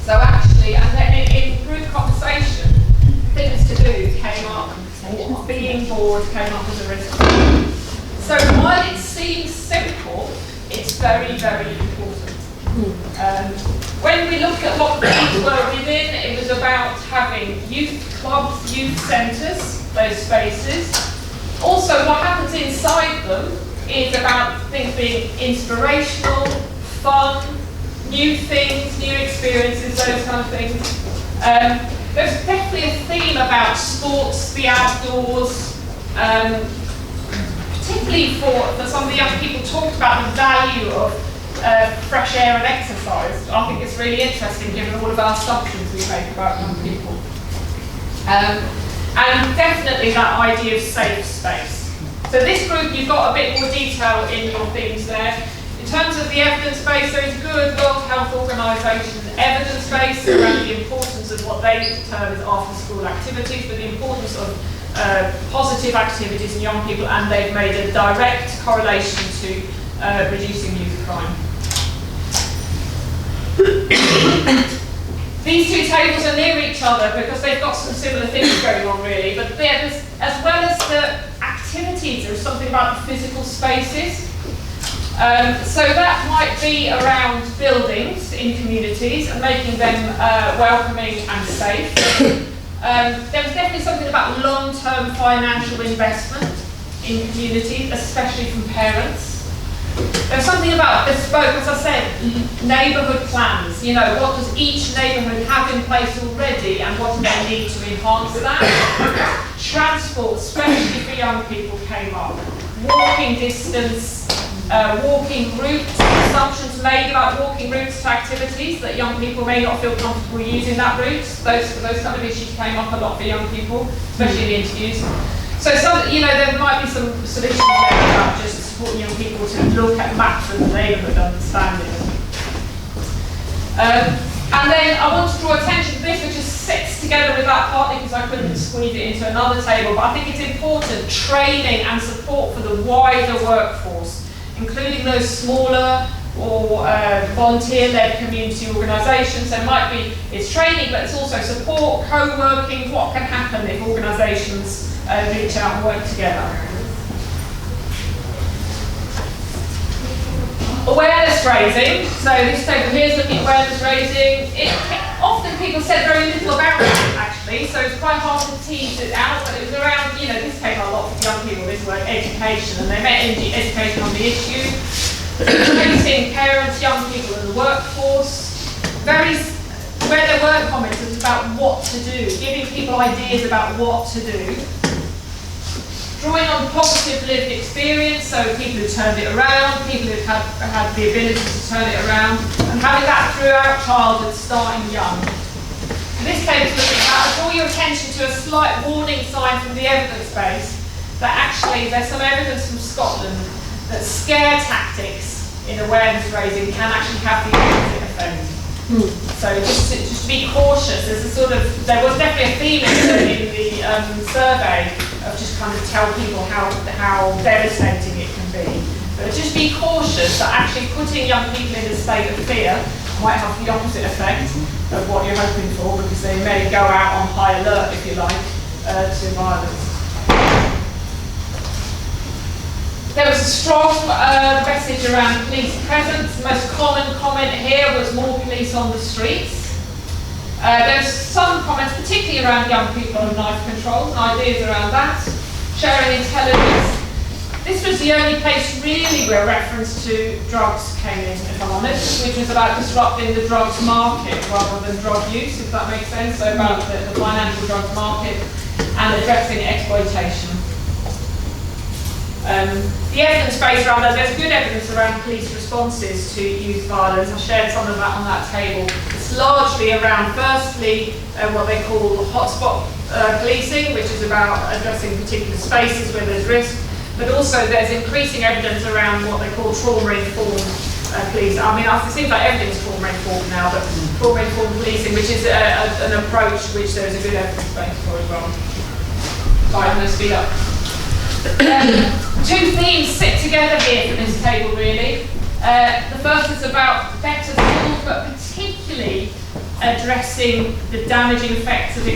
So actually, and then in group conversation, things to do came up, being bored came up as a risk. So while it seems simple, it's very, very important. When we look at what these were within, it was about having youth clubs, youth centres, those spaces. Also, what happens inside them is about things being inspirational, fun, new things, new experiences, those kind of things. There's definitely a theme about sports, the outdoors, particularly for some of the young people talked about the value of fresh air and exercise. I think it's really interesting given all of our assumptions we make about young people. And definitely that idea of safe space. So this group, you've got a bit more detail in your themes there. In terms of the evidence base, there is good World Health Organisation evidence base around the importance of what they term as after school activities, but the importance of positive activities in young people, and they've made a direct correlation to reducing youth crime. These two tables are near each other because they've got some similar things going on really, but there's, as well as the activities, there's something about the physical spaces. So that might be around buildings in communities and making them welcoming and safe. There was definitely something about long-term financial investment in communities, especially from parents. There's something about bespoke, as I said, neighbourhood plans. You know, what does each neighbourhood have in place already and what do they need to enhance that? Transport, especially for young people, came up. Walking distance, walking routes, assumptions made about walking routes to activities that young people may not feel comfortable using that route. Those kind of issues came up a lot for young people, especially in the interviews. So there might be some solutions there about just supporting young people to look at maps of the neighbourhood, understanding them. And then I want to draw attention to this, which just sits together with that partly because I couldn't squeeze it into another table, but I think it's important, training and support for the wider workforce, including those smaller or volunteer-led community organisations. There might be, it's training, but it's also support, co-working, what can happen if organisations reach out and work together. Awareness raising. So this table here is looking at awareness raising. Often people said very little about it actually, so it's quite hard to tease it out, but it was around, this came a lot for young people, this word education, and they meant education on the issue. Raising parents, young people in the workforce. Where there were comments, it was about what to do, giving people ideas about what to do. Drawing on positive lived experience, so people who turned it around, people who had the ability to turn it around, and having that throughout childhood, starting young. And this table is looking at, I draw your attention to a slight warning sign from the evidence base that actually there's some evidence from Scotland that scare tactics in awareness raising can actually have the opposite effect. So just to be cautious, there was definitely a theme in the survey of just kind of tell people how devastating it can be. But just be cautious that actually putting young people in a state of fear might have the opposite effect of what you're hoping for, because they may go out on high alert, if you like, to violence. There was a strong message around police presence. The most common comment here was more police on the streets. There's some comments, particularly around young people and knife controls, and ideas around that. Sharing intelligence. This was the only place really where reference to drugs came in, if I'm honest, which was about disrupting the drugs market rather than drug use, if that makes sense. So about the financial drugs market and addressing exploitation. The evidence base around that, there's good evidence around police responses to youth violence. I shared some of that on that table. It's largely around, firstly, what they call hotspot policing, which is about addressing particular spaces where there's risk, but also there's increasing evidence around what they call trauma-informed policing. I mean, it seems like everything's trauma-informed now, but trauma-informed policing, which is an approach which there's a good evidence base for as well. Sorry, I'm going to speed up. Two themes sit together here for this table, really. The first is about better schools, but particularly addressing the damaging effects of